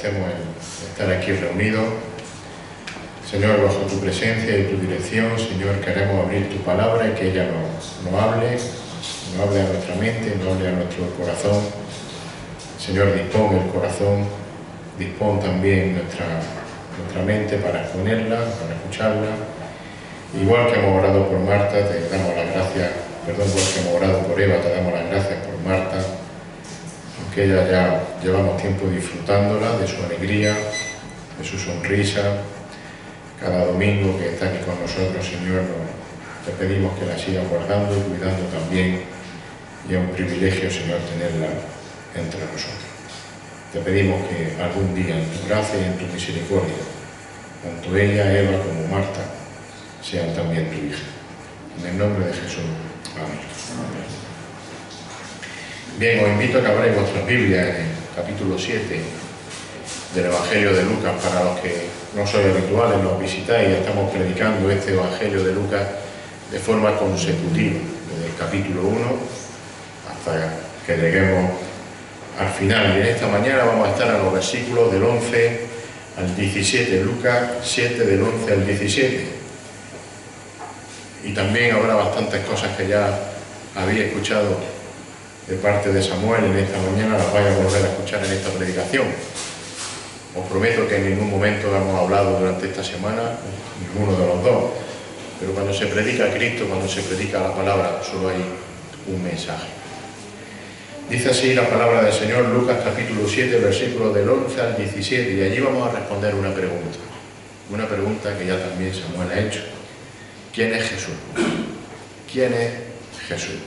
agradecemos el estar aquí reunidos. Señor, bajo tu presencia y tu dirección, Señor, queremos abrir tu palabra y que ella nos hable a nuestra mente, nos hable a nuestro corazón. Señor, dispón el corazón, dispón también nuestra mente para exponerla, para escucharla. Igual que hemos orado por Marta, te damos las gracias, igual que hemos orado por Eva, te damos las gracias por Marta, aunque ella ya llevamos tiempo disfrutándola, de su alegría, de su sonrisa. Cada domingo que está aquí con nosotros, Señor, te pedimos que la sigas guardando y cuidando también, y es un privilegio, Señor, tenerla entre nosotros. Te pedimos que algún día, en tu gracia y en tu misericordia, tanto ella, Eva, como Marta, sean también tu hija. En el nombre de Jesús. Amén. Bien, os invito a que abráis vuestras Biblias en el capítulo 7 del Evangelio de Lucas. Para los que no sois habituales, nos visitáis, estamos predicando este Evangelio de Lucas de forma consecutiva, desde el capítulo 1 hasta que lleguemos al final. Y en esta mañana vamos a estar en los versículos del 11 al 17, Lucas 7 del 11 al 17. Y también habrá bastantes cosas que ya habéis escuchado de parte de Samuel en esta mañana, las vais a volver a escuchar en esta predicación. Os prometo que en ningún momento hemos hablado durante esta semana, ninguno de los dos, pero cuando se predica a Cristo, cuando se predica la palabra, solo hay un mensaje. Dice así la palabra del Señor, Lucas capítulo 7, versículos del 11 al 17, y allí vamos a responder una pregunta que ya también Samuel ha hecho. ¿Quién es Jesús? ¿Quién es Jesús?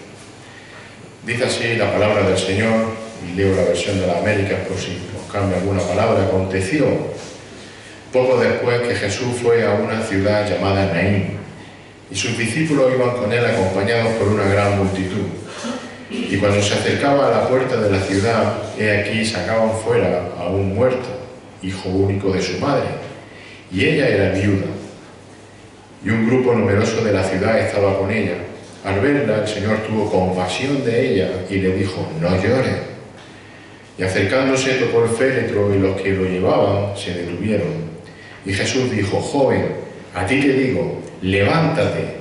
Dice así la palabra del Señor, y leo la versión de las Américas por si os cambia alguna palabra. Aconteció poco después que Jesús fue a una ciudad llamada Naín, y sus discípulos iban con él acompañados por una gran multitud. Y cuando se acercaba a la puerta de la ciudad, he aquí sacaban fuera a un muerto, hijo único de su madre, y ella era viuda. Y un grupo numeroso de la ciudad estaba con ella. Al verla, el Señor tuvo compasión de ella y le dijo: no llores. Y acercándose tocó el féretro, y los que lo llevaban se detuvieron. Y Jesús dijo: joven, a ti te digo, levántate.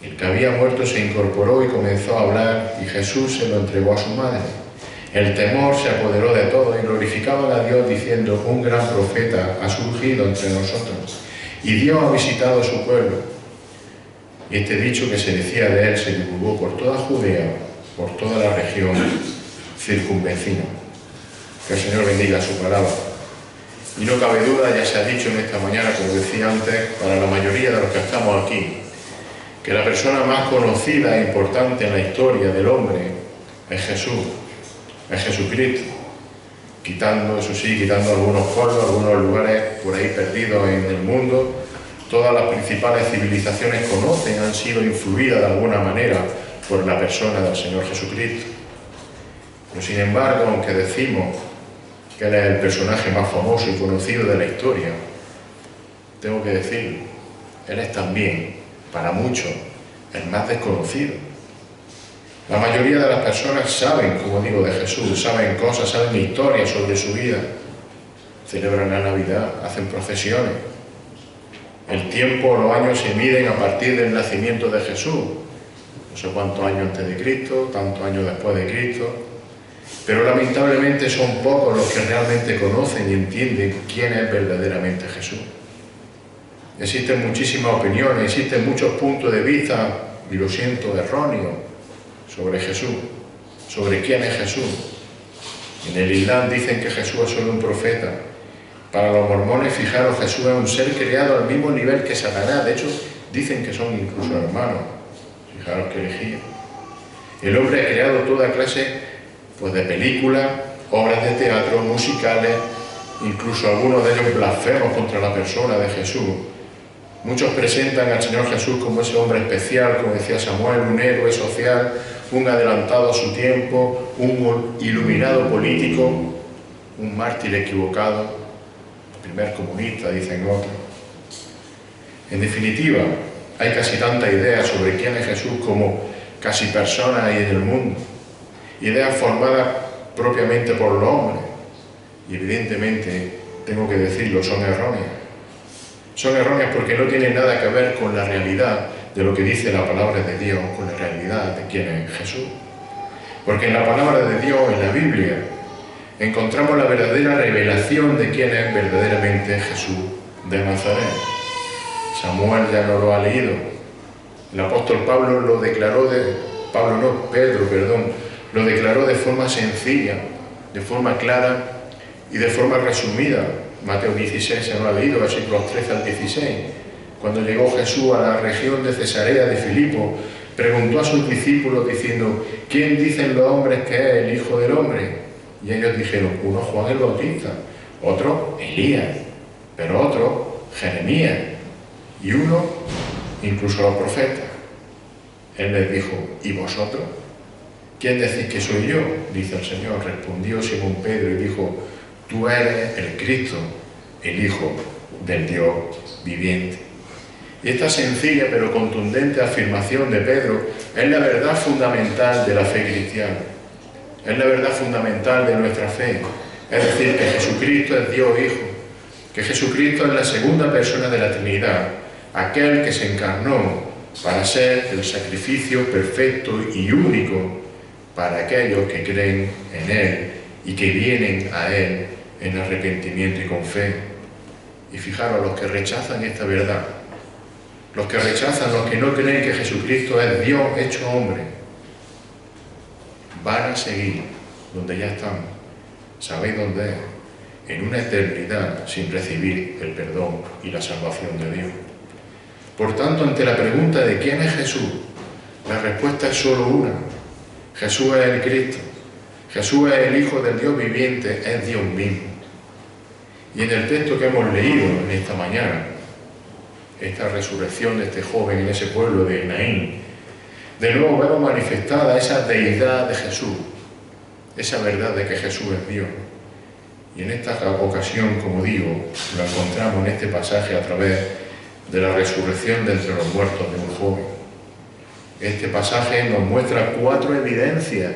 El que había muerto se incorporó y comenzó a hablar, y Jesús se lo entregó a su madre. El temor se apoderó de todos y glorificaban a Dios diciendo: un gran profeta ha surgido entre nosotros, y Dios ha visitado su pueblo. Y este dicho que se decía de él se divulgó por toda Judea, por toda la región circunvecina. Que el Señor bendiga su palabra. Y no cabe duda, ya se ha dicho en esta mañana, como decía antes, para la mayoría de los que estamos aquí, que la persona más conocida e importante en la historia del hombre es Jesús, es Jesucristo. Quitando, eso sí, quitando algunos pueblos, algunos lugares por ahí perdidos en el mundo, todas las principales civilizaciones conocen, han sido influidas de alguna manera por la persona del Señor Jesucristo. Pero sin embargo, aunque decimos que Él es el personaje más famoso y conocido de la historia, tengo que decir, Él es también, para muchos, el más desconocido. La mayoría de las personas saben, como digo, de Jesús, saben cosas, saben historias sobre su vida. Celebran la Navidad, hacen procesiones. El tiempo, los años se miden a partir del nacimiento de Jesús. No sé cuántos años antes de Cristo, tantos años después de Cristo. Pero lamentablemente son pocos los que realmente conocen y entienden quién es verdaderamente Jesús. Existen muchísimas opiniones, existen muchos puntos de vista, y lo siento, erróneos, sobre Jesús, sobre quién es Jesús. En el Islam dicen que Jesús es solo un profeta. Para los mormones, fijaros, Jesús es un ser creado al mismo nivel que Satanás. De hecho, dicen que son incluso hermanos. Fijaros qué herejía. El hombre ha creado toda clase de películas, obras de teatro, musicales, incluso algunos de ellos blasfemos contra la persona de Jesús. Muchos presentan al Señor Jesús como ese hombre especial, como decía Samuel, un héroe social, un adelantado a su tiempo, un iluminado político, un mártir equivocado, el primer comunista, dicen otros. En definitiva, hay casi tanta idea sobre quién es Jesús como casi personas hay en el mundo. Ideas formadas propiamente por los hombres. y evidentemente, tengo que decirlo, son erróneas. Son erróneas porque no tienen nada que ver con la realidad de lo que dice la palabra de Dios, con la realidad de quién es Jesús. Porque en la palabra de Dios, en la Biblia, encontramos la verdadera revelación de quién es verdaderamente Jesús de Nazaret. Samuel ya no lo ha leído. El apóstol Pedro lo declaró de forma sencilla, de forma clara y de forma resumida. Mateo 16 se lo ha leído, versículos 13 al 16. Cuando llegó Jesús a la región de Cesarea de Filipo, preguntó a sus discípulos diciendo: ¿quién dicen los hombres que es el Hijo del Hombre? Y ellos dijeron: uno Juan el Bautista, otro Elías, pero otro Jeremías, y uno incluso los profetas. Él les dijo: ¿y vosotros? ¿Quién decís que soy yo? Dice el Señor. Respondió Simón Pedro y dijo: tú eres el Cristo, el Hijo del Dios viviente. Y esta sencilla pero contundente afirmación de Pedro es la verdad fundamental de la fe cristiana. Es la verdad fundamental de nuestra fe. Es decir, que Jesucristo es Dios Hijo, que Jesucristo es la segunda persona de la Trinidad, aquel que se encarnó para ser el sacrificio perfecto y único para aquellos que creen en Él y que vienen a Él en arrepentimiento y con fe. Y fijaros, los que rechazan esta verdad, los que rechazan, los que no creen que Jesucristo es Dios hecho hombre, van a seguir donde ya están. ¿Sabéis dónde es? En una eternidad sin recibir el perdón y la salvación de Dios. Por tanto, ante la pregunta de quién es Jesús, la respuesta es solo una: Jesús es el Cristo, Jesús es el Hijo del Dios viviente, es Dios mismo. Y en el texto que hemos leído en esta mañana, esta resurrección de este joven en ese pueblo de Naín, de nuevo vemos manifestada esa deidad de Jesús, esa verdad de que Jesús es Dios. Y en esta ocasión, como digo, lo encontramos en este pasaje a través de la resurrección de entre los muertos de un joven. Este pasaje nos muestra cuatro evidencias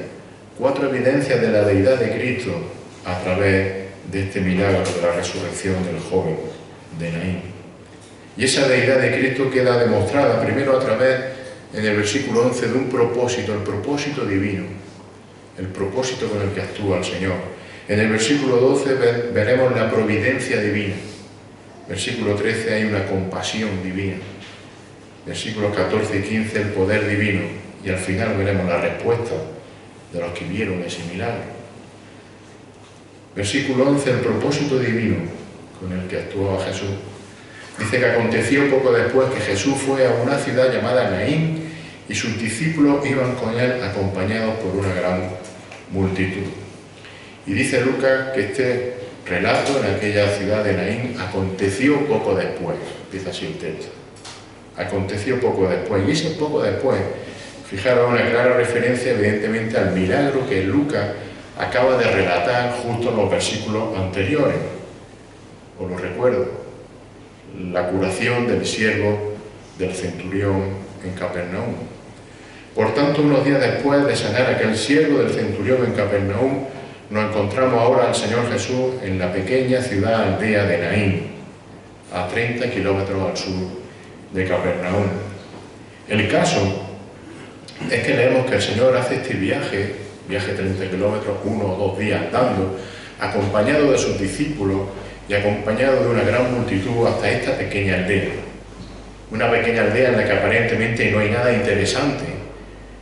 de la deidad de Cristo a través de este milagro de la resurrección del joven de Naín. Y esa deidad de Cristo queda demostrada primero a través, en el versículo 11, de un propósito, el propósito divino, el propósito con el que actúa el Señor. En el versículo 12 veremos la providencia divina. Versículo 13 hay una compasión divina. Versículos 14 y 15 el poder divino. Y al final veremos la respuesta de los que vieron ese milagro. Versículo 11, el propósito divino con el que actuaba Jesús. Dice que aconteció poco después que Jesús fue a una ciudad llamada Naín y sus discípulos iban con él acompañados por una gran multitud. Y dice Lucas que este relato en aquella ciudad de Naín aconteció poco después. Dice así el texto. Aconteció poco después. Y ese poco después, fijaros, una clara referencia evidentemente al milagro que Lucas acaba de relatar justo en los versículos anteriores. Os lo recuerdo. La curación del siervo del centurión en Capernaum. Por tanto, unos días después de sanar a aquel siervo del centurión en Capernaum, nos encontramos ahora al Señor Jesús en la pequeña ciudad aldea de Naín, a 30 kilómetros al sur de Capernaum. El caso es que leemos que el Señor hace este viaje 30 kilómetros, 1 o 2 días andando, acompañado de sus discípulos y acompañado de una gran multitud hasta esta pequeña aldea. Una pequeña aldea en la que aparentemente no hay nada interesante,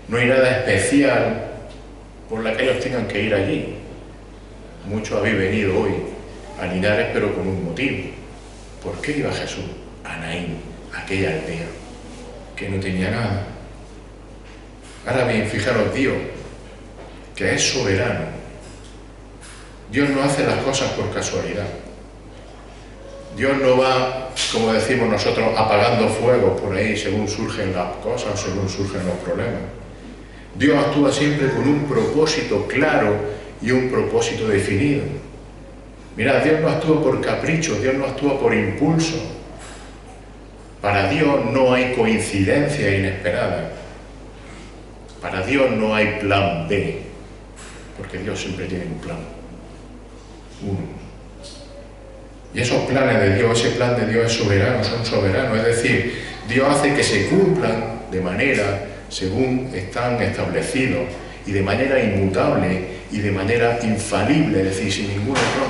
no hay nada especial por la que ellos tengan que ir allí. Muchos habéis venido hoy a Linares, pero con un motivo. ¿Por qué iba Jesús a Naín, aquella aldea que no tenía nada? Ahora bien, fijaros, Dios, que es soberano. Dios no hace las cosas por casualidad. Dios no va, como decimos nosotros, apagando fuegos por ahí según surgen las cosas, según surgen los problemas. Dios actúa siempre con un propósito claro y un propósito definido. Mirad, Dios no actúa por capricho, Dios no actúa por impulso. Para Dios no hay coincidencia inesperada. Para Dios no hay plan B, porque Dios siempre tiene un plan. Uno. Y esos planes de Dios, ese plan de Dios es soberano, son soberanos, es decir, Dios hace que se cumplan de manera según están establecidos y de manera inmutable y de manera infalible, es decir, sin ningún error.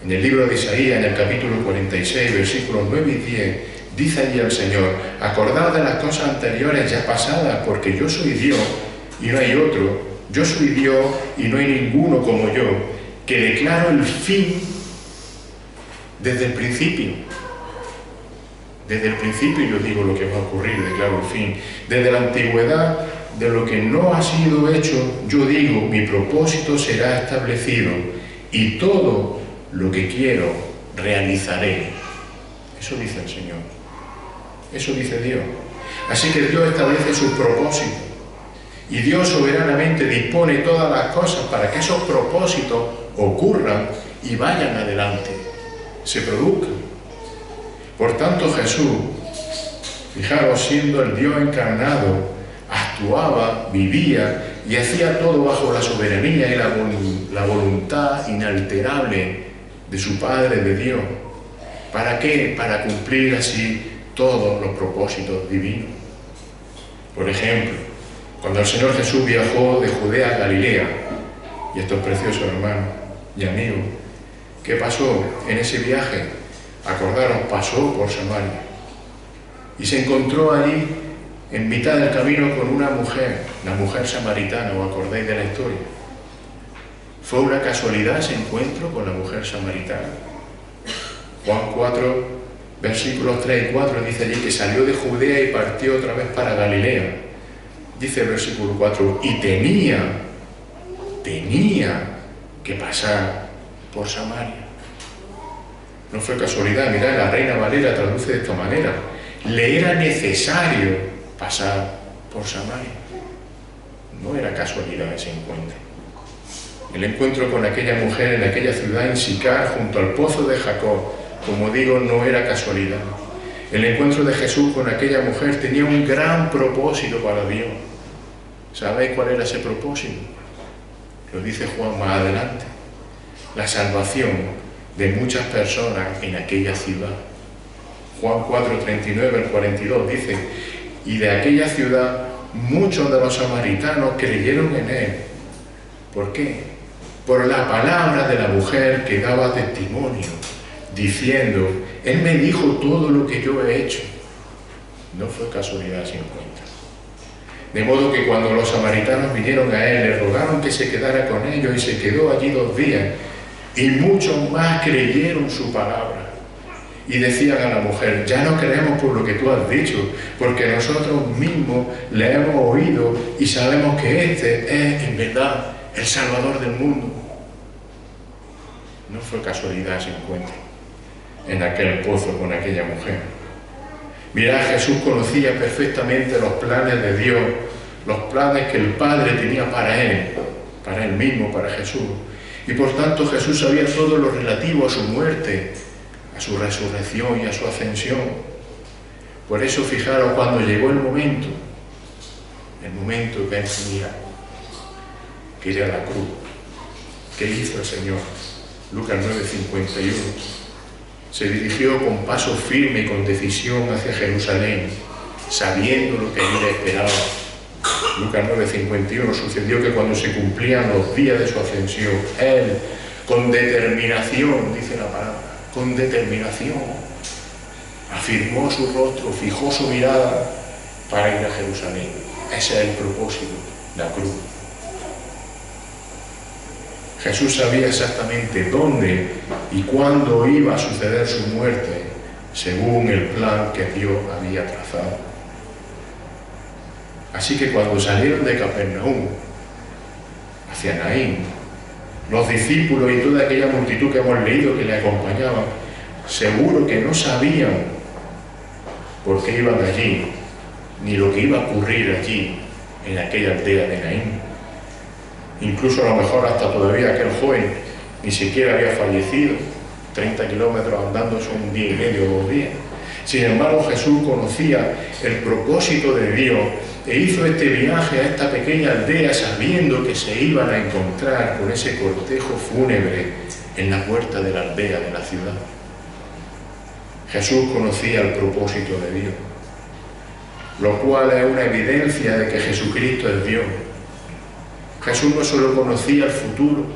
En el libro de Isaías, en el capítulo 46, versículos 9 y 10, dice allí el Señor: acordaos de las cosas anteriores ya pasadas, porque yo soy Dios y no hay otro. Yo soy Dios y no hay ninguno como yo, que declaro el fin desde el principio. Desde el principio yo digo lo que va a ocurrir, declaro el fin. Desde la antigüedad de lo que no ha sido hecho, yo digo, mi propósito será establecido y todo lo que quiero realizaré. Eso dice el Señor. Eso dice Dios. Así que Dios establece sus propósitos y Dios soberanamente dispone todas las cosas para que esos propósitos ocurran y vayan adelante, se produzcan. Por tanto, Jesús, fijaros, siendo el Dios encarnado, actuaba, vivía y hacía todo bajo la soberanía y la voluntad inalterable de su Padre, de Dios. ¿Para qué? Para cumplir así todos los propósitos divinos. Por ejemplo, cuando el Señor Jesús viajó de Judea a Galilea, y esto es precioso, hermanos y amigos, ¿qué pasó en ese viaje? Acordaros, pasó por Samaria y se encontró allí en mitad del camino con una mujer, la mujer samaritana. ¿Os acordáis de la historia? ¿Fue una casualidad ese encuentro con la mujer samaritana? Juan 4, versículos 3 y 4 dice allí que salió de Judea y partió otra vez para Galilea. Dice el versículo 4, y tenía que pasar por Samaria. No fue casualidad. Mirad, la Reina Valera traduce de esta manera: le era necesario pasar por Samaria. No era casualidad ese encuentro. El encuentro con aquella mujer en aquella ciudad, en Sicar, junto al pozo de Jacob, como digo, no era casualidad. El encuentro de Jesús con aquella mujer tenía un gran propósito para Dios. ¿Sabéis cuál era ese propósito? Lo dice Juan más adelante: la salvación de muchas personas en aquella ciudad. Juan 4, 39 al 42 dice: y de aquella ciudad muchos de los samaritanos creyeron en él. ¿Por qué? Por la palabra de la mujer que daba testimonio, diciendo: él me dijo todo lo que yo he hecho. No fue casualidad ese encuentro. De modo que cuando los samaritanos vinieron a él, le rogaron que se quedara con ellos y se quedó allí 2 días. Y muchos más creyeron su palabra. Y decían a la mujer: ya no creemos por lo que tú has dicho, porque nosotros mismos le hemos oído y sabemos que este es en verdad el Salvador del mundo. No fue casualidad ese encuentro en aquel pozo con aquella mujer. Mirad, Jesús conocía perfectamente los planes de Dios, los planes que el Padre tenía para él mismo, para Jesús. Y por tanto Jesús sabía todo lo relativo a su muerte, a su resurrección y a su ascensión. Por eso, fijaros, cuando llegó el momento que él tenía que ir a la cruz, ¿qué hizo el Señor? Lucas 9:51. Se dirigió con paso firme y con decisión hacia Jerusalén, sabiendo lo que allí le esperaba. Lucas 9:51, sucedió que cuando se cumplían los días de su ascensión, él, con determinación, dice la palabra, con determinación, afirmó su rostro, fijó su mirada para ir a Jerusalén. Ese es el propósito, la cruz. Jesús sabía exactamente dónde y cuándo iba a suceder su muerte, según el plan que Dios había trazado. Así que cuando salieron de Capernaum hacia Naín, los discípulos y toda aquella multitud que hemos leído que le acompañaban, seguro que no sabían por qué iban allí, ni lo que iba a ocurrir allí, en aquella aldea de Naín. Incluso a lo mejor hasta todavía aquel joven ni siquiera había fallecido. 30 kilómetros andando son 1 día y medio o 2 días. Sin embargo, Jesús conocía el propósito de Dios e hizo este viaje a esta pequeña aldea sabiendo que se iban a encontrar con ese cortejo fúnebre en la puerta de la aldea de la ciudad. Jesús conocía el propósito de Dios, lo cual es una evidencia de que Jesucristo es Dios. Jesús no solo conocía el futuro,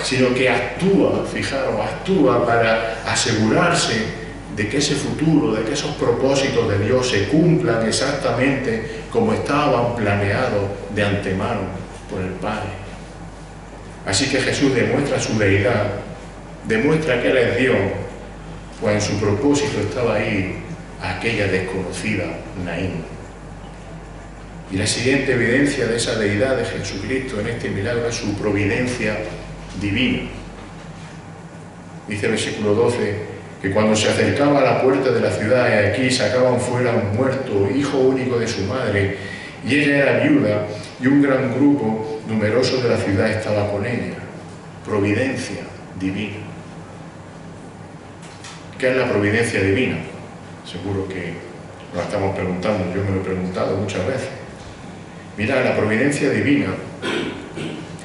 sino que actúa, fijaros, actúa para asegurarse de que ese futuro, de que esos propósitos de Dios se cumplan exactamente como estaban planeados de antemano por el Padre. Así que Jesús demuestra su deidad, demuestra que Él es Dios, pues en su propósito estaba ahí aquella desconocida Naín. Y la siguiente evidencia de esa deidad de Jesucristo en este milagro es su providencia divina. Dice el versículo 12, que cuando se acercaba a la puerta de la ciudad, y aquí sacaban fuera un muerto, hijo único de su madre, y ella era viuda, y un gran grupo numeroso de la ciudad estaba con ella. Providencia divina. ¿Qué es la providencia divina? Seguro que nos la estamos preguntando, yo me lo he preguntado muchas veces. Mira, la providencia divina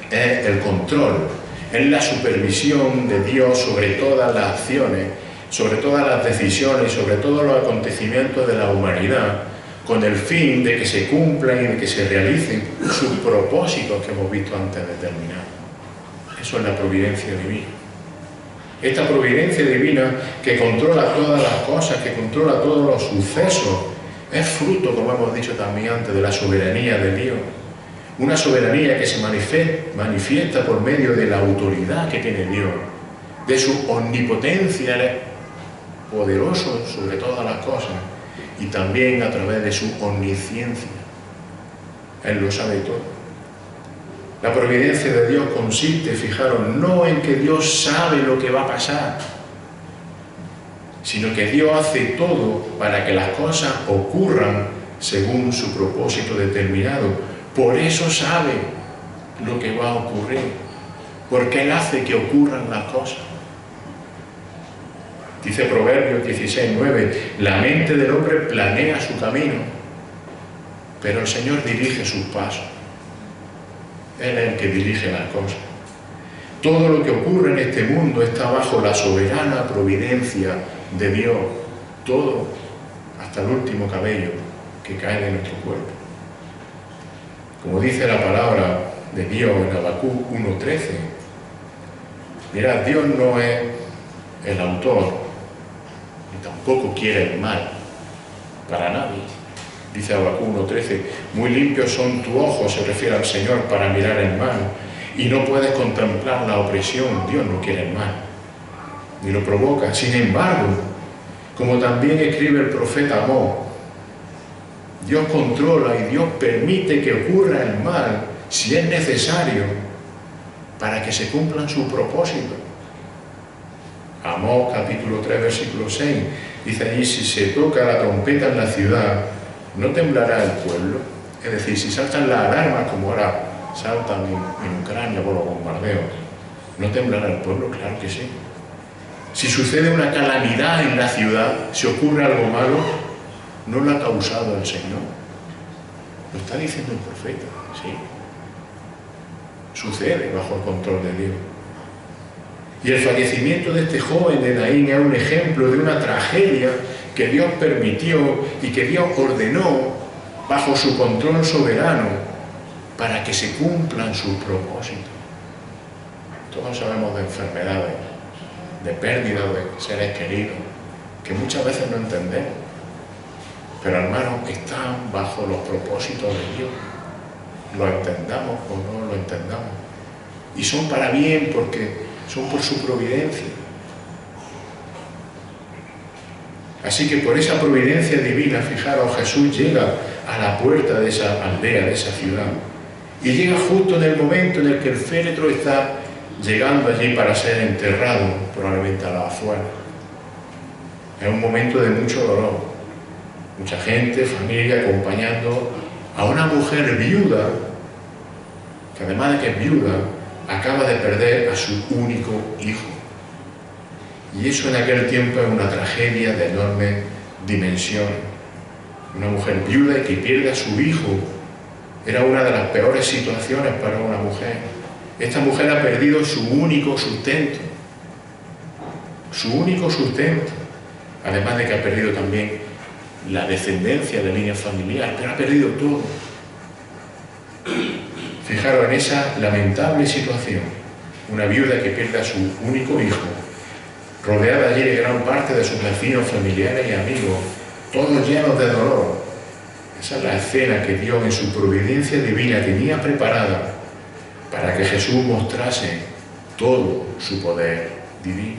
es el control, es la supervisión de Dios sobre todas las acciones, sobre todas las decisiones y sobre todos los acontecimientos de la humanidad, con el fin de que se cumplan y de que se realicen sus propósitos que hemos visto antes de terminar. Eso es la providencia divina. Esta providencia divina que controla todas las cosas, que controla todos los sucesos, es fruto, como hemos dicho también antes, de la soberanía de Dios. Una soberanía que se manifiesta por medio de la autoridad que tiene Dios, de su omnipotencia, Él es poderoso sobre todas las cosas, y también a través de su omnisciencia. Él lo sabe todo. La providencia de Dios consiste, fijaros, no en que Dios sabe lo que va a pasar, sino que Dios hace todo para que las cosas ocurran según su propósito determinado. Por eso sabe lo que va a ocurrir, porque Él hace que ocurran las cosas. Dice Proverbios 16:9, la mente del hombre planea su camino, pero el Señor dirige sus pasos. Él es el que dirige las cosas. Todo lo que ocurre en este mundo está bajo la soberana providencia de Dios. Todo, hasta el último cabello que cae de nuestro cuerpo. Como dice la palabra de Dios en Habacuc 1:13, mirad, Dios no es el autor, ni tampoco quiere el mal para nadie. Dice Habacuc 1:13, muy limpios son tus ojos, se refiere al Señor, para mirar el mal, y no puedes contemplar la opresión. Dios no quiere el mal, ni lo provoca. Sin embargo, como también escribe el profeta Amós, Dios controla y Dios permite que ocurra el mal si es necesario para que se cumplan sus propósitos. Amós capítulo 3 versículo 6 dice allí, si se toca la trompeta en la ciudad, no temblará el pueblo. Es decir, si saltan las alarmas como ahora saltan en Ucrania por los bombardeos, ¿no temblará el pueblo? Claro que sí. Si sucede una calamidad en la ciudad, si ocurre algo malo, ¿no lo ha causado el Señor? Lo está diciendo el profeta, sí. Sucede bajo el control de Dios. Y el fallecimiento de este joven de Naín es un ejemplo de una tragedia que Dios permitió y que Dios ordenó bajo su control soberano para que se cumplan sus propósitos. Todos sabemos de enfermedades, de pérdidas de seres queridos, que muchas veces no entendemos. Pero hermanos, están bajo los propósitos de Dios. Lo entendamos o no lo entendamos. Y son para bien porque son por su providencia. Así que por esa providencia divina, fijaros, Jesús llega a la puerta de esa aldea, de esa ciudad. Y llega justo en el momento en el que el féretro está llegando allí para ser enterrado, probablemente a la afuera. Es un momento de mucho dolor. Mucha gente, familia, acompañando a una mujer viuda, que además de que es viuda, acaba de perder a su único hijo. Y eso en aquel tiempo es una tragedia de enorme dimensión. Una mujer viuda y que pierde a su hijo era una de las peores situaciones para una mujer. Esta mujer ha perdido su único sustento. Su único sustento. Además de que ha perdido también la descendencia de línea familiar, pero ha perdido todo. Fijaros en esa lamentable situación. Una viuda que pierde a su único hijo, rodeada allí de gran parte de sus vecinos, familiares y amigos, todos llenos de dolor. Esa es la escena que Dios en su providencia divina tenía preparada para que Jesús mostrase todo su poder divino.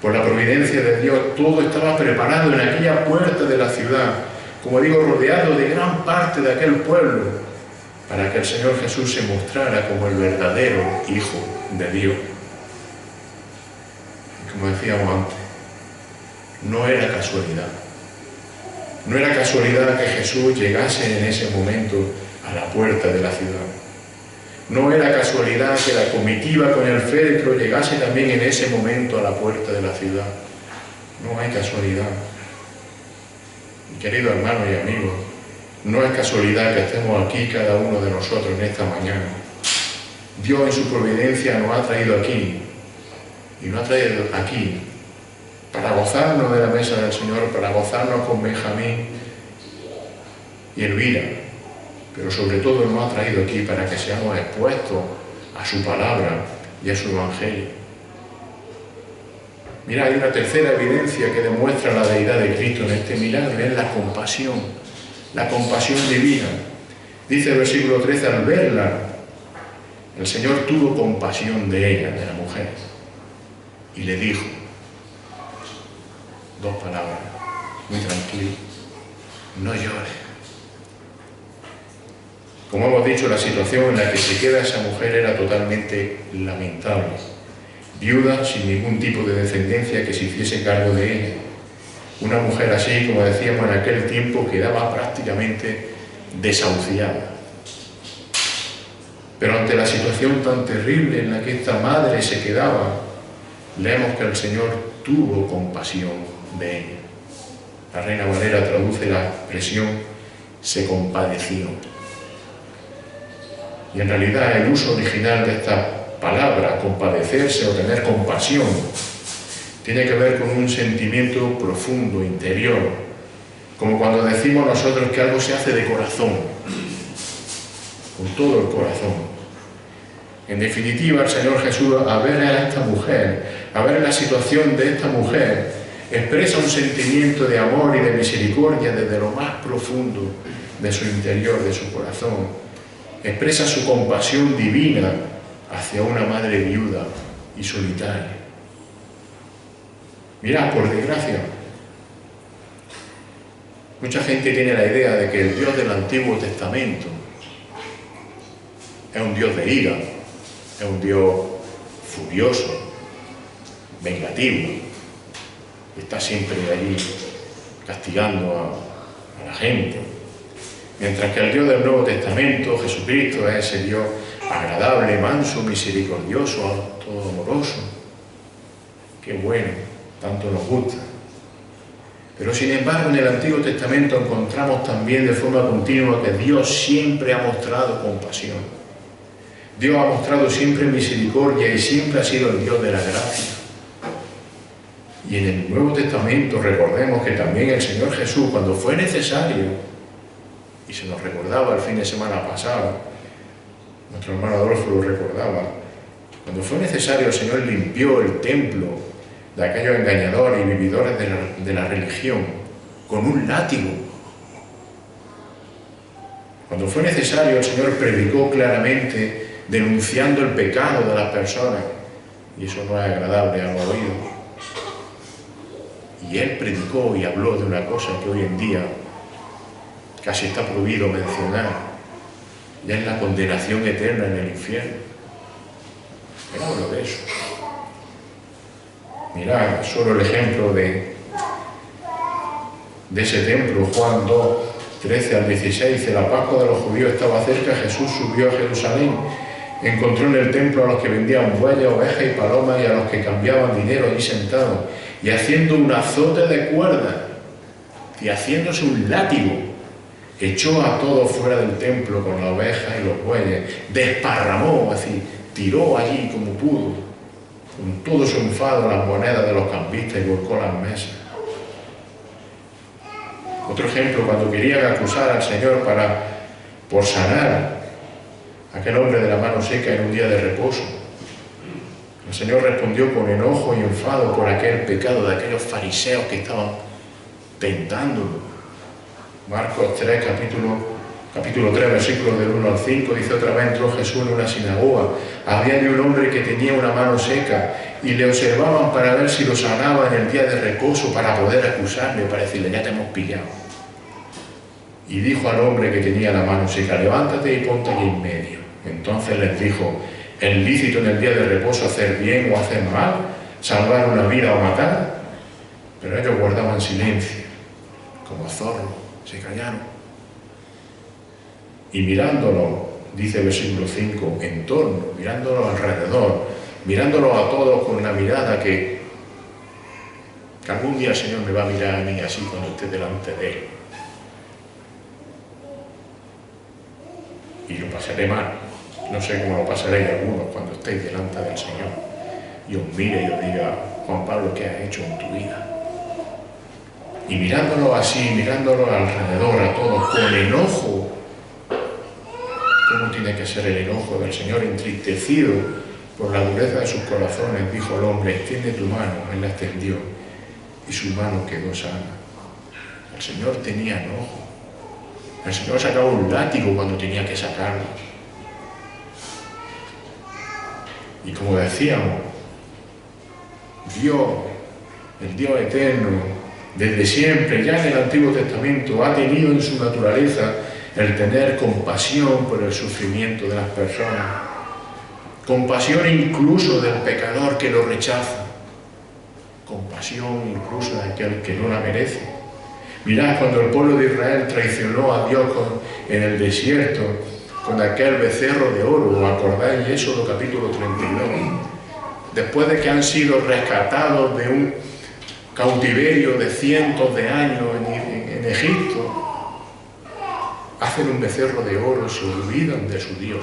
Por la providencia de Dios, todo estaba preparado en aquella puerta de la ciudad, como digo, rodeado de gran parte de aquel pueblo, para que el Señor Jesús se mostrara como el verdadero Hijo de Dios. Y como decíamos antes, no era casualidad. No era casualidad que Jesús llegase en ese momento a la puerta de la ciudad. No era casualidad que la comitiva con el féretro llegase también en ese momento a la puerta de la ciudad. No hay casualidad. Mi querido hermano y amigo, no es casualidad que estemos aquí cada uno de nosotros en esta mañana. Dios en su providencia nos ha traído aquí, y nos ha traído aquí para gozarnos de la mesa del Señor, para gozarnos con Benjamín y Elvira, pero sobre todo nos ha traído aquí para que seamos expuestos a su palabra y a su evangelio. Mira, hay una tercera evidencia que demuestra la deidad de Cristo en este milagro, es la compasión divina. Dice el versículo 13, al verla, el Señor tuvo compasión de ella, de la mujer, y le dijo, dos palabras, muy tranquilo, no llores. Como hemos dicho, la situación en la que se queda esa mujer era totalmente lamentable. Viuda, sin ningún tipo de descendencia que se hiciese cargo de ella. Una mujer así, como decíamos en aquel tiempo, quedaba prácticamente desahuciada. Pero ante la situación tan terrible en la que esta madre se quedaba, leemos que el Señor tuvo compasión de ella. La Reina Valera traduce la expresión se compadeció. Y en realidad el uso original de esta palabra, compadecerse o tener compasión, tiene que ver con un sentimiento profundo, interior, como cuando decimos nosotros que algo se hace de corazón, con todo el corazón. En definitiva, el Señor Jesús, a ver a esta mujer, a ver la situación de esta mujer, expresa un sentimiento de amor y de misericordia desde lo más profundo de su interior, de su corazón. Expresa su compasión divina hacia una madre viuda y solitaria. Mirad, por desgracia, mucha gente tiene la idea de que el Dios del Antiguo Testamento es un Dios de ira, es un Dios furioso, vengativo, que está siempre allí castigando a la gente. Mientras que el Dios del Nuevo Testamento, Jesucristo, es ese Dios agradable, manso, misericordioso, todo amoroso. Qué bueno, tanto nos gusta. Pero sin embargo, en el Antiguo Testamento encontramos también de forma continua que Dios siempre ha mostrado compasión. Dios ha mostrado siempre misericordia y siempre ha sido el Dios de la gracia. Y en el Nuevo Testamento recordemos que también el Señor Jesús, cuando fue necesario, y se nos recordaba el fin de semana pasado, nuestro hermano Adolfo lo recordaba, cuando fue necesario el Señor limpió el templo de aquellos engañadores y vividores de la religión con un látigo. Cuando fue necesario el Señor predicó claramente denunciando el pecado de las personas, y eso no es agradable al oído. Y Él predicó y habló de una cosa que hoy en día casi está prohibido mencionar, ya es la condenación eterna en el infierno. Él habló de eso. Mirad solo el ejemplo de ese templo, Juan 2, 13 al 16, dice, la Pascua de los judíos estaba cerca, Jesús subió a Jerusalén, encontró en el templo a los que vendían bueyes, ovejas y palomas y a los que cambiaban dinero allí sentados, y haciendo un azote de cuerda, y haciéndose un látigo, echó a todos fuera del templo con las ovejas y los bueyes, desparramó, así, tiró allí como pudo, con todo su enfado, las monedas de los campistas y volcó las mesas. Otro ejemplo, cuando querían acusar al Señor por sanar a aquel hombre de la mano seca en un día de reposo, el Señor respondió con enojo y enfado por aquel pecado de aquellos fariseos que estaban tentándolo. Marcos 3, capítulo 3, versículos del 1 al 5, dice: otra vez entró Jesús en una sinagoga. Había allí un hombre que tenía una mano seca y le observaban para ver si lo sanaba en el día de reposo, para poder acusarle, para decirle: ya te hemos pillado. Y dijo al hombre que tenía la mano seca: levántate y ponte aquí en medio. Entonces les dijo: ¿es lícito en el día de reposo hacer bien o hacer mal, salvar una vida o matar? Pero ellos guardaban silencio, como zorros, se callaron. Y mirándolo, dice el versículo 5, en torno, mirándolo alrededor, mirándolo a todos con una mirada que algún día el Señor me va a mirar a mí así cuando esté delante de Él. Y lo pasaré mal. No sé cómo lo pasaréis algunos cuando estéis delante del Señor y os mire y os diga: Juan Pablo, ¿qué has hecho en tu vida? Y mirándolo así, mirándolo alrededor a todos con enojo. ¿Cómo tiene que ser el enojo del Señor? Entristecido por la dureza de sus corazones, dijo al hombre: extiende tu mano. Él la extendió y su mano quedó sana. El Señor tenía enojo. El Señor sacaba un látigo cuando tenía que sacarlo. Y como decíamos, Dios, el Dios eterno, desde siempre, ya en el Antiguo Testamento, ha tenido en su naturaleza el tener compasión por el sufrimiento de las personas, compasión incluso del pecador que lo rechaza, compasión incluso de aquel que no la merece. Mirad, cuando el pueblo de Israel traicionó a Dios en el desierto con aquel becerro de oro, ¿os acordáis? Éxodo capítulo 32. Después de que han sido rescatados de un cautiverio de cientos de años en Egipto, hacen un becerro de oro, se olvidan de su Dios,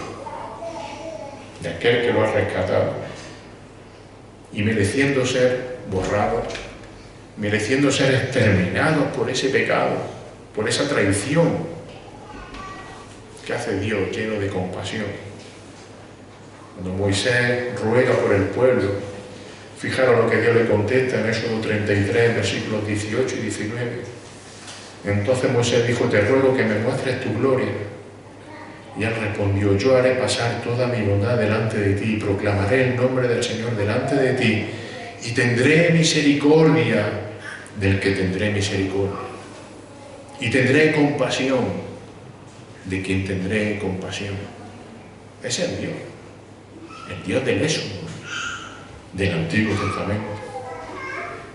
de aquel que lo ha rescatado, y mereciendo ser borrados, mereciendo ser exterminados por ese pecado, por esa traición. ¿Qué hace Dios lleno de compasión? Cuando Moisés ruega por el pueblo, fijaros lo que Dios le contesta en Éxodo 33, versículos 18 y 19. Entonces Moisés dijo: te ruego que me muestres tu gloria. Y él respondió: yo haré pasar toda mi bondad delante de ti, y proclamaré el nombre del Señor delante de ti, y tendré misericordia del que tendré misericordia, y tendré compasión de quien tendré compasión. Ese es el Dios del Éxodo, del Antiguo Testamento.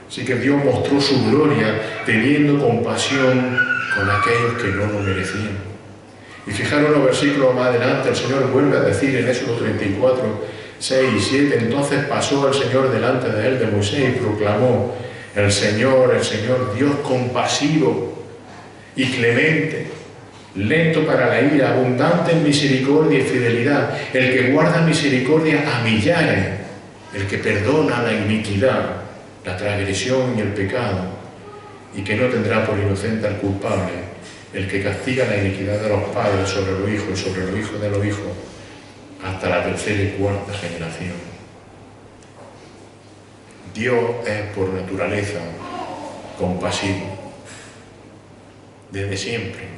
Así que Dios mostró su gloria teniendo compasión con aquellos que no lo merecían. Y fijaros los versículos más adelante, el Señor vuelve a decir en Éxodo 34, 6 y 7, entonces pasó el Señor delante de él, de Moisés, y proclamó: el Señor, Dios compasivo y clemente, lento para la ira, abundante en misericordia y fidelidad, el que guarda misericordia a millares, el que perdona la iniquidad, la transgresión y el pecado, y que no tendrá por inocente al culpable, el que castiga la iniquidad de los padres sobre los hijos y sobre los hijos de los hijos, hasta la tercera y cuarta generación. Dios es por naturaleza compasivo, desde siempre.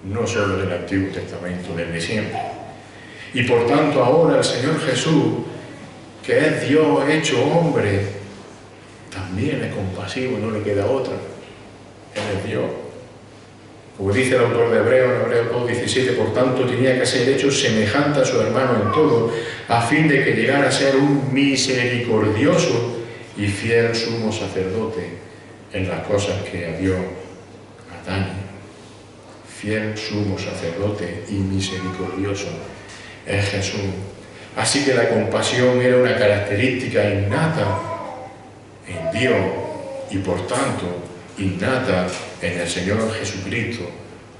No solo del Antiguo Testamento, desde siempre. Y por tanto ahora el Señor Jesús, que es Dios hecho hombre, también es compasivo y no le queda otra. Él es Dios. Como dice el autor de Hebreos, en Hebreos 2:17, por tanto tenía que ser hecho semejante a su hermano en todo, a fin de que llegara a ser un misericordioso y fiel sumo sacerdote en las cosas que a Dios atañen. Fiel sumo sacerdote y misericordioso es Jesús. Así que la compasión era una característica innata en Dios y por tanto innata en el Señor Jesucristo,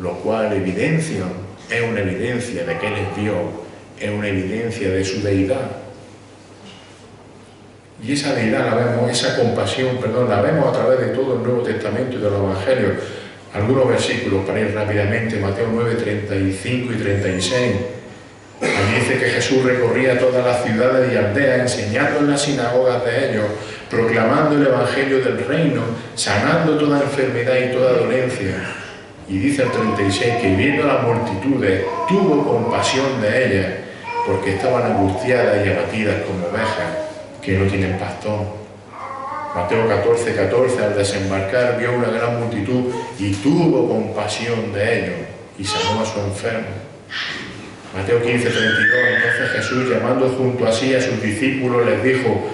lo cual evidencia, es una evidencia de que Él es Dios, es una evidencia de su deidad. Y esa deidad la vemos, esa compasión, la vemos a través de todo el Nuevo Testamento y de los Evangelios. Algunos versículos para ir rápidamente, Mateo 9, 35 y 36. Allí dice que Jesús recorría todas las ciudades y aldeas, enseñando en las sinagogas de ellos, proclamando el Evangelio del reino, sanando toda enfermedad y toda dolencia. Y dice el 36 que viendo a las multitudes, tuvo compasión de ellas, porque estaban angustiadas y abatidas como ovejas que no tienen pastor. Mateo 14, 14, al desembarcar vio una gran multitud y tuvo compasión de ellos y sanó a su enfermo. Mateo 15, 32, entonces Jesús, llamando junto a sí a sus discípulos, les dijo: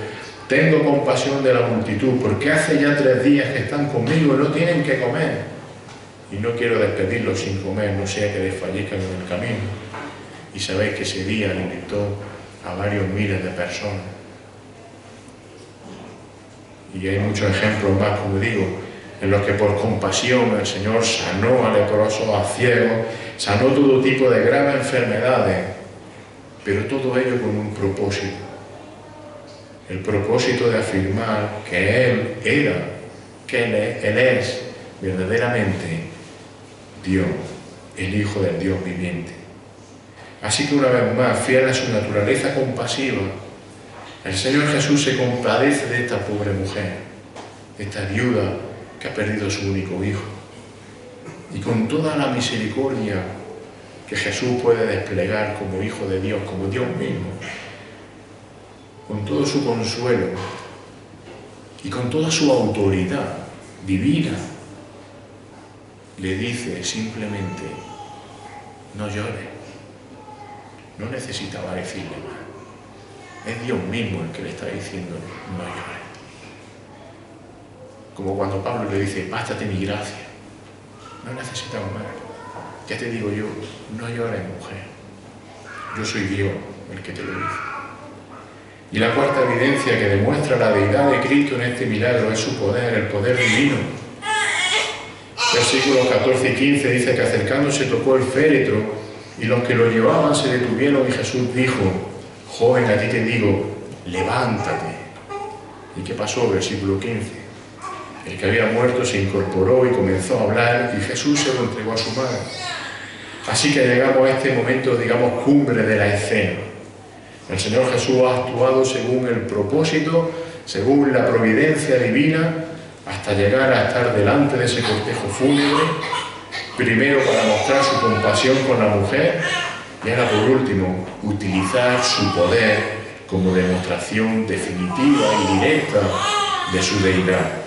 tengo compasión de la multitud, porque hace ya 3 días que están conmigo y no tienen que comer. Y no quiero despedirlos sin comer, no sea que desfallezcan en el camino. Y sabéis que ese día alimentó a varios miles de personas. Y hay muchos ejemplos más, como digo, en los que por compasión el Señor sanó a leprosos, a ciegos, sanó todo tipo de graves enfermedades, pero todo ello con un propósito. El propósito de afirmar que Él era, que Él es verdaderamente Dios, el Hijo del Dios viviente. Así que una vez más, fiel a su naturaleza compasiva, el Señor Jesús se compadece de esta pobre mujer, de esta viuda que ha perdido su único hijo. Y con toda la misericordia que Jesús puede desplegar como Hijo de Dios, como Dios mismo, con todo su consuelo y con toda su autoridad divina, le dice simplemente: no llores. No necesitaba decirle más. Es Dios mismo el que le está diciendo: no llores. Como cuando Pablo le dice: bástate mi gracia. No necesitamos más. Ya te digo yo, no llores, mujer. Yo soy Dios el que te lo dice. Y la cuarta evidencia que demuestra la deidad de Cristo en este milagro es su poder, el poder divino. Versículos 14 y 15 dice que acercándose tocó el féretro y los que lo llevaban se detuvieron y Jesús dijo: joven, a ti te digo, levántate. ¿Y qué pasó? Versículo 15. El que había muerto se incorporó y comenzó a hablar y Jesús se lo entregó a su madre. Así que llegamos a este momento, digamos, cumbre de la escena. El Señor Jesús ha actuado según el propósito, según la providencia divina, hasta llegar a estar delante de ese cortejo fúnebre, primero para mostrar su compasión con la mujer y ahora por último utilizar su poder como demostración definitiva y directa de su deidad.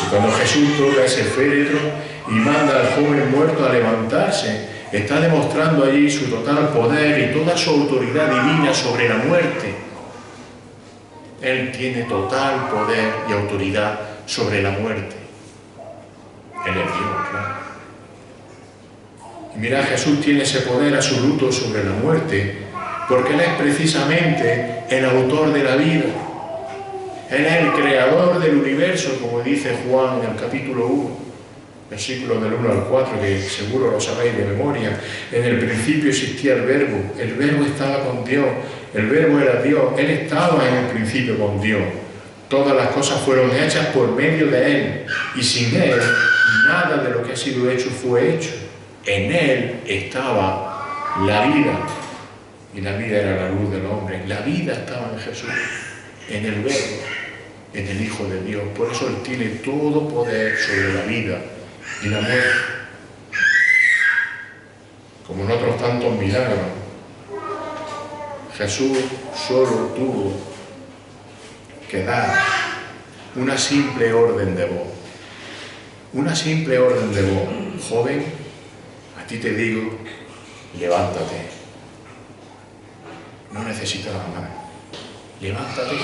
Y cuando Jesús toca ese féretro y manda al joven muerto a levantarse, está demostrando allí su total poder y toda su autoridad divina sobre la muerte. Él tiene total poder y autoridad sobre la muerte. Él es Dios, claro. Y mira, Jesús tiene ese poder absoluto sobre la muerte porque Él es precisamente el autor de la vida. Él es el creador del universo, como dice Juan en el capítulo 1, versículos del 1 al 4, que seguro lo sabéis de memoria. En el principio existía el Verbo estaba con Dios, el Verbo era Dios, Él estaba en el principio con Dios. Todas las cosas fueron hechas por medio de Él, y sin Él nada de lo que ha sido hecho fue hecho. En Él estaba la vida, y la vida era la luz del hombre. La vida estaba en Jesús, en el Verbo, en el Hijo de Dios. Por eso Él tiene todo poder sobre la vida y la muerte. Como en otros tantos milagros, Jesús solo tuvo que dar una simple orden de voz. Una simple orden de voz. Joven, a ti te digo, levántate. No necesitas nada más. Levántate.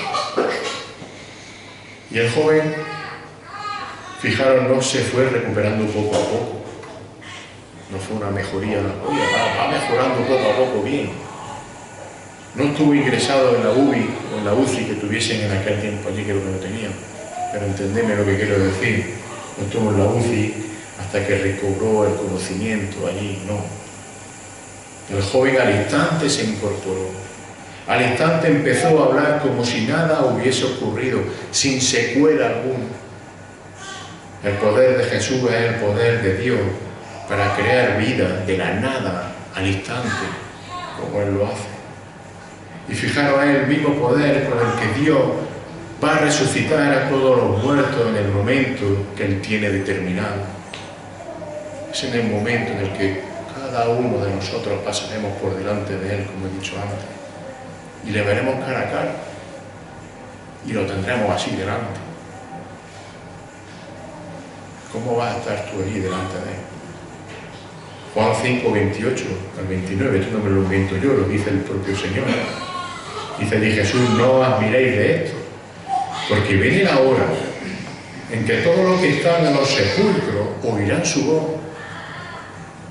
Y el joven, fijaros, no se fue recuperando poco a poco. No fue una mejoría. Oye, va mejorando poco a poco bien. No estuvo ingresado en la UBI o en la UCI que tuviesen en aquel tiempo, allí creo que no tenían. Pero entendedme lo que quiero decir. No estuvo en la UCI hasta que recobró el conocimiento allí, no. El joven al instante se incorporó, al instante empezó a hablar como si nada hubiese ocurrido, sin secuela alguna. El poder de Jesús es el poder de Dios para crear vida de la nada al instante, como Él lo hace. Y fijaros, es el mismo poder con el que Dios va a resucitar a todos los muertos en el momento que Él tiene determinado. Es en el momento en el que cada uno de nosotros pasaremos por delante de Él, como he dicho antes, y le veremos cara a cara, y lo tendremos así delante. ¿Cómo vas a estar tú allí delante de Él? Juan 5, 28 al 29, esto no me lo invento yo, lo dice el propio Señor. Dice de Jesús: no os admiréis de esto, porque viene la hora en que todos los que están en los sepulcros oirán su voz.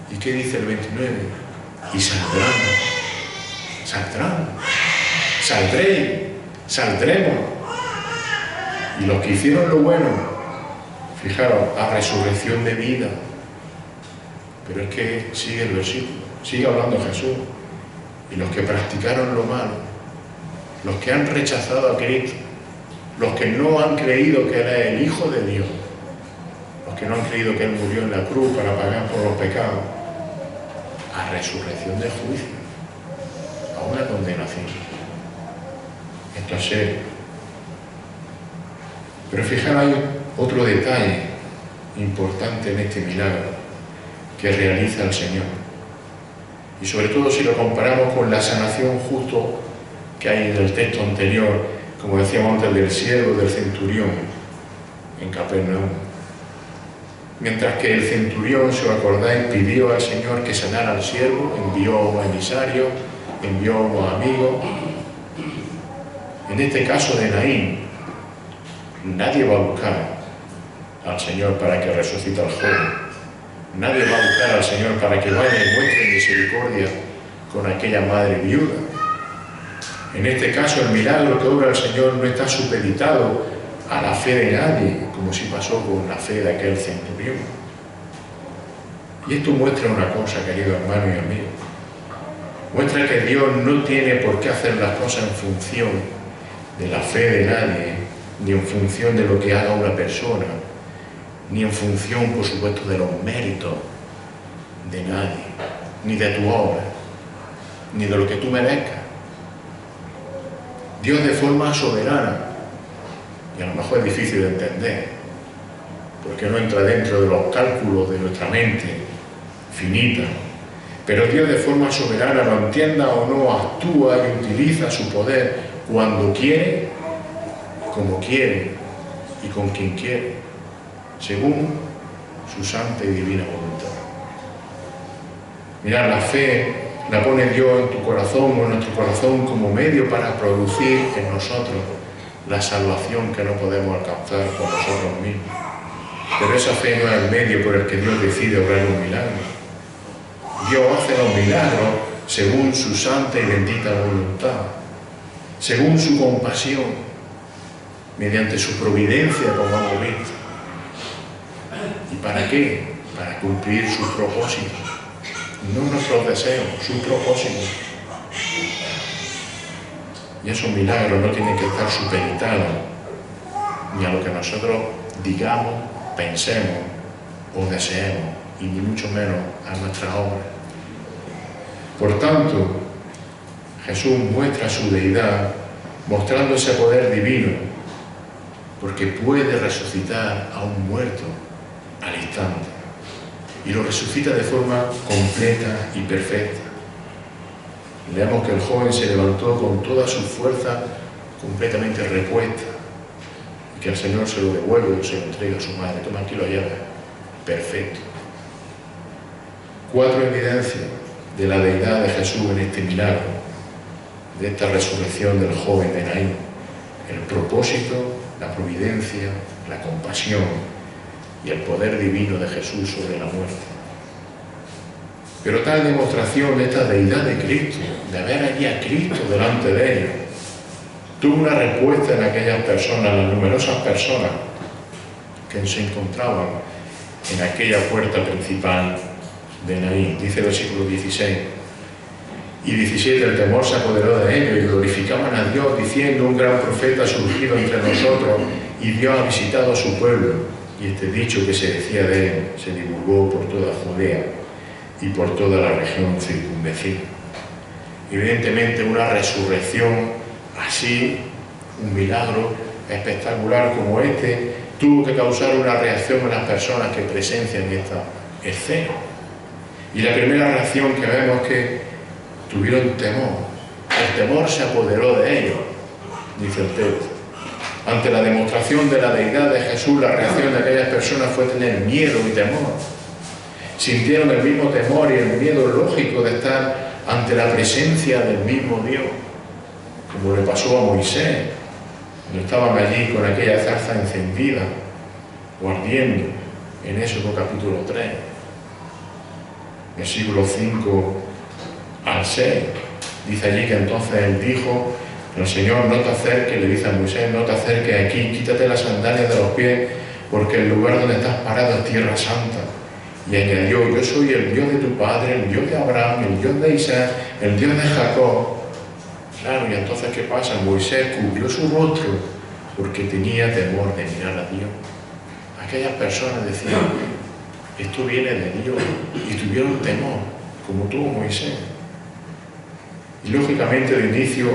¿Y qué dice el 29? Y saldremos. Y los que hicieron lo bueno, fijaros, a resurrección de vida. Pero es que sigue el versículo, sigue hablando Jesús. Y los que practicaron lo malo, los que han rechazado a Cristo, los que no han creído que Él es el Hijo de Dios, los que no han creído que Él murió en la cruz para pagar por los pecados, a resurrección de juicio, a una condenación. Esto es serio. Pero fijaros, hay otro detalle importante en este milagro que realiza el Señor. Y sobre todo si lo comparamos con la sanación justo que hay en el texto anterior, como decíamos antes, del siervo del centurión en Capernaum. Mientras que el centurión, si os acordáis, pidió al Señor que sanara al siervo, envió a un emisario, envió a unos amigos. En este caso de Naín, nadie va a buscar al Señor para que resucite al joven. Nadie va a buscar al Señor para que vaya y muestre misericordia con aquella madre viuda. En este caso, el milagro que obra el Señor no está supeditado a la fe de nadie, como si pasó con la fe de aquel centurión. Y esto muestra una cosa, querido hermano y amigo. Muestra que Dios no tiene por qué hacer las cosas en función de la fe de nadie, ni en función de lo que haga una persona, ni en función, por supuesto, de los méritos de nadie, ni de tu obra, ni de lo que tú merezcas. Dios de forma soberana, y a lo mejor es difícil de entender, porque no entra dentro de los cálculos de nuestra mente finita, pero Dios de forma soberana, lo entienda o no, actúa y utiliza su poder cuando quiere, como quiere y con quien quiere, según su santa y divina voluntad. Mirad, la fe la pone Dios en tu corazón o en nuestro corazón como medio para producir en nosotros la salvación que no podemos alcanzar por nosotros mismos. Pero esa fe no es el medio por el que Dios decide obrar un milagro. Dios hace los milagros según su santa y bendita voluntad, según su compasión, mediante su providencia, como hemos visto. ¿Y para qué? Para cumplir sus propósitos, no nuestros deseos, sus propósitos. Y esos milagros no tienen que estar supeditados ni a lo que nosotros digamos, pensemos o deseemos, y ni mucho menos a nuestras obras. Por tanto, Jesús muestra su deidad mostrando ese poder divino, porque puede resucitar a un muerto al instante, y lo resucita de forma completa y perfecta. Leemos que el joven se levantó con toda su fuerza completamente repuesta, y que el Señor se lo devuelve o se lo entrega a su madre. Toma, aquí lo lleva, perfecto. 4 evidencias de la deidad de Jesús en este milagro, de esta resurrección del joven de Naín: el propósito, la providencia, la compasión y el poder divino de Jesús sobre la muerte. Pero tal demostración de esta deidad de Cristo, de ver allí a Cristo delante de ellos, tuvo una respuesta en aquellas personas, las numerosas personas que se encontraban en aquella puerta principal de Naín. Dice el versículo 16 y 17: el temor se apoderó de ellos y glorificaban a Dios, diciendo: un gran profeta ha surgido entre nosotros y Dios ha visitado a su pueblo. Y este dicho que se decía de él se divulgó por toda Judea y por toda la región circunvecina. Evidentemente una resurrección así, un milagro espectacular como este, tuvo que causar una reacción en las personas que presencian esta escena. Y la primera reacción que vemos es que tuvieron temor. El temor se apoderó de ellos, dice el texto. Ante la demostración de la deidad de Jesús, la reacción de aquellas personas fue tener miedo y temor. Sintieron el mismo temor y el miedo lógico de estar ante la presencia del mismo Dios, como le pasó a Moisés, cuando estaban allí con aquella zarza encendida o ardiendo, en Éxodo capítulo 3, versículos 5 al 6. Dice allí que entonces él dijo: el Señor, no te acerques, le dice a Moisés, no te acerques aquí, quítate las sandalias de los pies, porque el lugar donde estás parado es tierra santa. Y añadió: yo soy el Dios de tu padre, el Dios de Abraham, el Dios de Isaac, el Dios de Jacob. Claro, y entonces ¿qué pasa? Moisés cubrió su rostro porque tenía temor de mirar a Dios. Aquellas personas decían: esto viene de Dios, y tuvieron temor, como tuvo Moisés. Y lógicamente de inicio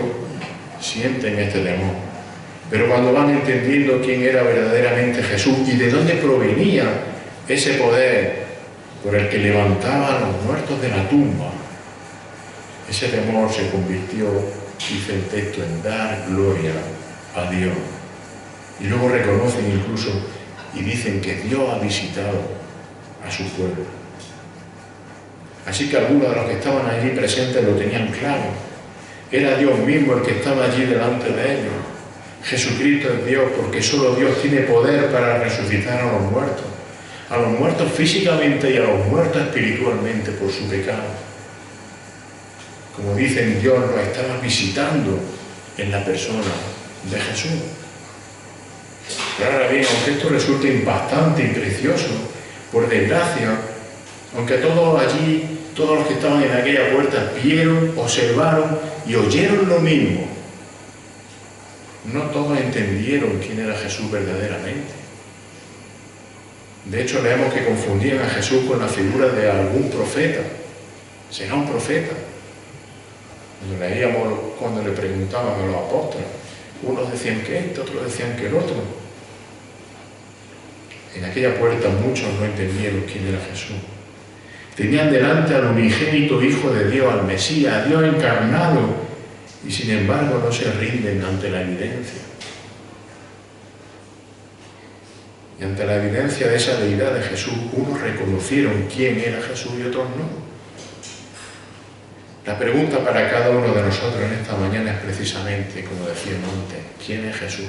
sienten este temor, pero cuando van entendiendo quién era verdaderamente Jesús y de dónde provenía ese poder por el que levantaba a los muertos de la tumba, ese temor se convirtió, dice el texto, en dar gloria a Dios. Y luego reconocen incluso y dicen que Dios ha visitado a su pueblo. Así que algunos de los que estaban allí presentes lo tenían claro. Era Dios mismo el que estaba allí delante de ellos. Jesucristo es Dios, porque solo Dios tiene poder para resucitar a los muertos físicamente y a los muertos espiritualmente por su pecado. Como dicen, Dios nos estaba visitando en la persona de Jesús. Pero ahora bien, aunque esto resulte impactante y precioso, por desgracia, aunque todos allí, todos los que estaban en aquella puerta vieron, observaron y oyeron lo mismo, no todos entendieron quién era Jesús verdaderamente. De hecho, leemos que confundían a Jesús con la figura de algún profeta. ¿Será un profeta? Cuando leíamos, cuando le preguntaban a los apóstoles, unos decían que este, otros decían que el otro. En aquella puerta muchos no entendieron quién era Jesús. Tenían delante al unigénito Hijo de Dios, al Mesías, a Dios encarnado, y sin embargo no se rinden ante la evidencia. Y ante la evidencia de esa deidad de Jesús, unos reconocieron quién era Jesús y otros no. La pregunta para cada uno de nosotros en esta mañana es precisamente, como decía antes, ¿quién es Jesús?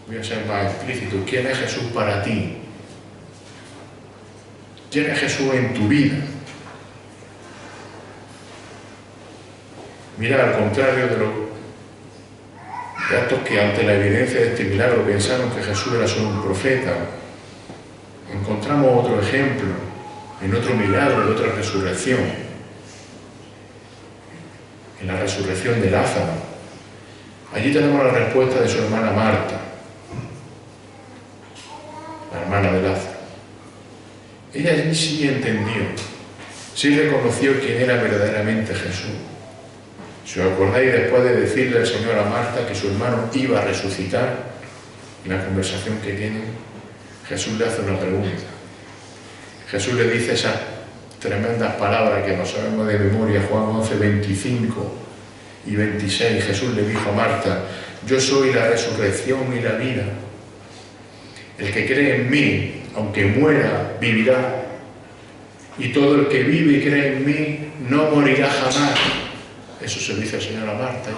Voy a ser más explícito. ¿Quién es Jesús para ti? ¿Quién es Jesús en tu vida? Mira, al contrario de estos que ante la evidencia de este milagro pensaron que Jesús era solo un profeta, encontramos otro ejemplo en otro milagro de otra resurrección, en la resurrección de Lázaro. Allí tenemos la respuesta de su hermana Marta, la hermana de Lázaro. Ella allí sí entendió, sí reconoció quién era verdaderamente Jesús. Si os acordáis, después de decirle al Señor a Marta que su hermano iba a resucitar, en la conversación que tienen, Jesús le hace una pregunta. Jesús le dice esas tremendas palabras que nos sabemos de memoria, Juan 11, 25 y 26. Jesús le dijo a Marta: yo soy la resurrección y la vida. El que cree en mí, aunque muera, vivirá. Y todo el que vive y cree en mí, no morirá jamás. Eso se dice al Señor a Marta.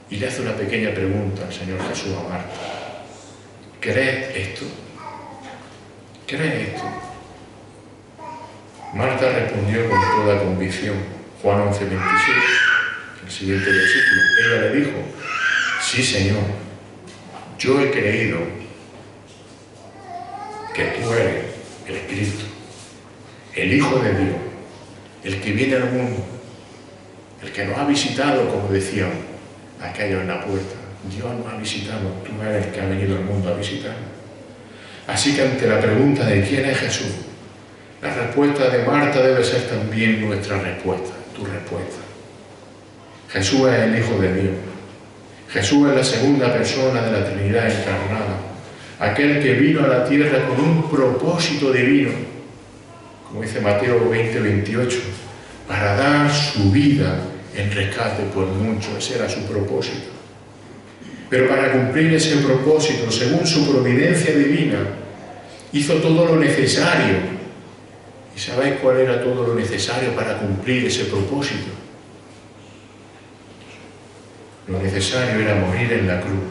Y le hace una pequeña pregunta al Señor Jesús a Marta: ¿crees esto? ¿Crees esto? Marta respondió con toda convicción. Juan 11, 27, el siguiente versículo. Ella le dijo: sí, Señor, yo he creído que tú eres el Cristo, el Hijo de Dios, el que viene al mundo, el que nos ha visitado, como decían aquellos en la puerta. Dios nos ha visitado, tú eres el que ha venido al mundo a visitarnos. Así que ante la pregunta de quién es Jesús, la respuesta de Marta debe ser también nuestra respuesta, tu respuesta. Jesús es el Hijo de Dios. Jesús es la segunda persona de la Trinidad encarnada, aquel que vino a la tierra con un propósito divino, como dice Mateo 20:28, para dar su vida en rescate por muchos. Ese era su propósito. Pero para cumplir ese propósito, según su providencia divina, hizo todo lo necesario. ¿Y sabéis cuál era todo lo necesario para cumplir ese propósito? Lo necesario era morir en la cruz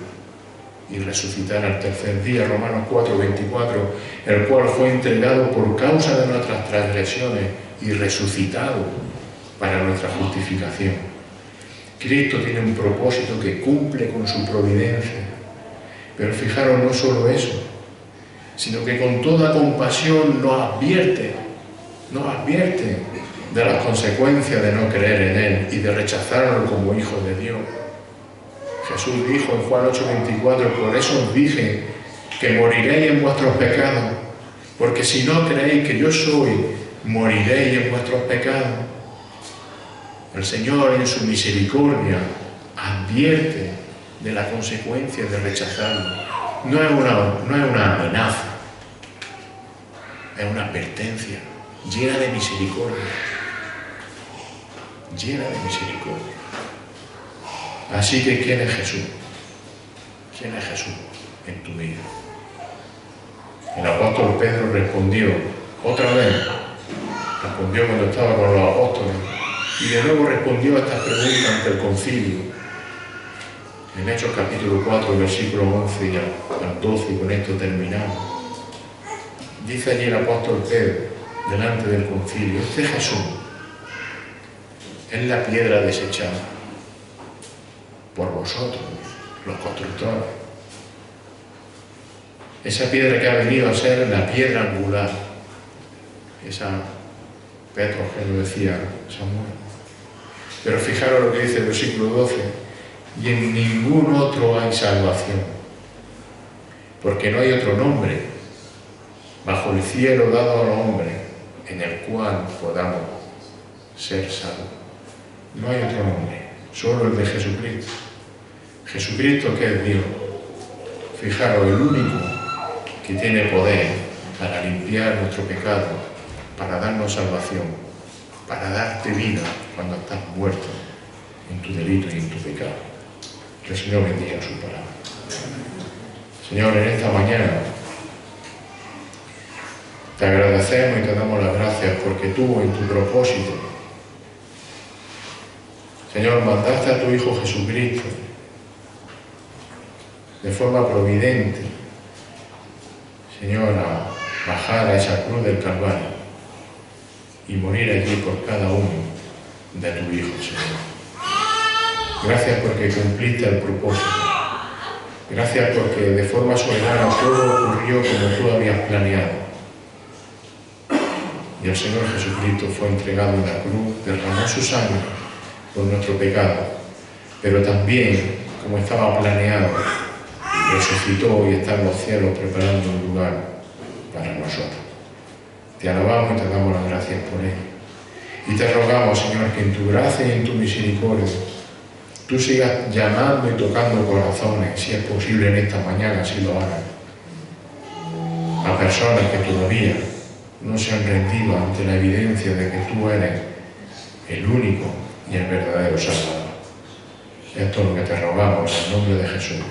y resucitar al tercer día, Romanos 4:24, el cual fue entregado por causa de nuestras transgresiones y resucitado para nuestra justificación. Cristo tiene un propósito que cumple con su providencia. Pero fijaros, no solo eso, sino que con toda compasión nos advierte de las consecuencias de no creer en Él y de rechazarlo como Hijo de Dios. Jesús dijo en Juan 8:24, por eso os dije que moriréis en vuestros pecados, porque si no creéis que yo soy, moriréis en vuestros pecados. El Señor en su misericordia advierte de la consecuencia de rechazarlo. No es una amenaza, es una advertencia llena de misericordia. Llena de misericordia. Así que, ¿quién es Jesús? ¿Quién es Jesús en tu vida? El apóstol Pedro respondió otra vez. Respondió cuando estaba con los apóstoles. Y de nuevo respondió a esta pregunta ante el concilio. En Hechos capítulo 4, versículo 11 y al 12, y con esto terminamos. Dice allí el apóstol Pedro, delante del concilio, este Jesús es la piedra desechada por vosotros, los constructores. Esa piedra que ha venido a ser la piedra angular. Esa Pedro que lo decía Samuel. Pero fijaros lo que dice el versículo 12. Y en ningún otro hay salvación, porque no hay otro nombre bajo el cielo dado al hombre en el cual podamos ser salvos. No hay otro nombre, solo el de Jesucristo. Jesucristo, que es Dios. Fijaros, el único que tiene poder para limpiar nuestro pecado, para darnos salvación, para darte vida cuando estás muerto en tu delito y en tu pecado. Que el Señor bendiga su palabra. Señor, en esta mañana te agradecemos y te damos las gracias porque tú, en tu propósito, Señor, mandaste a tu Hijo Jesucristo de forma providente, Señor, a bajar a esa cruz del Calvario y morir allí por cada uno de tu Hijo, Señor. Gracias porque cumpliste el propósito. Gracias porque de forma soberana todo ocurrió como tú habías planeado. Y el Señor Jesucristo fue entregado en la cruz, derramó su sangre por nuestro pecado, pero también, como estaba planeado, resucitó y está en los cielos preparando un lugar para nosotros. Te alabamos y te damos las gracias por ello. Y te rogamos, Señor, que en tu gracia y en tu misericordia tú sigas llamando y tocando corazones, si es posible en esta mañana, si lo hagas, a personas que todavía no se han rendido ante la evidencia de que tú eres el único y el verdadero Salvador. Esto es lo que te rogamos en el nombre de Jesús.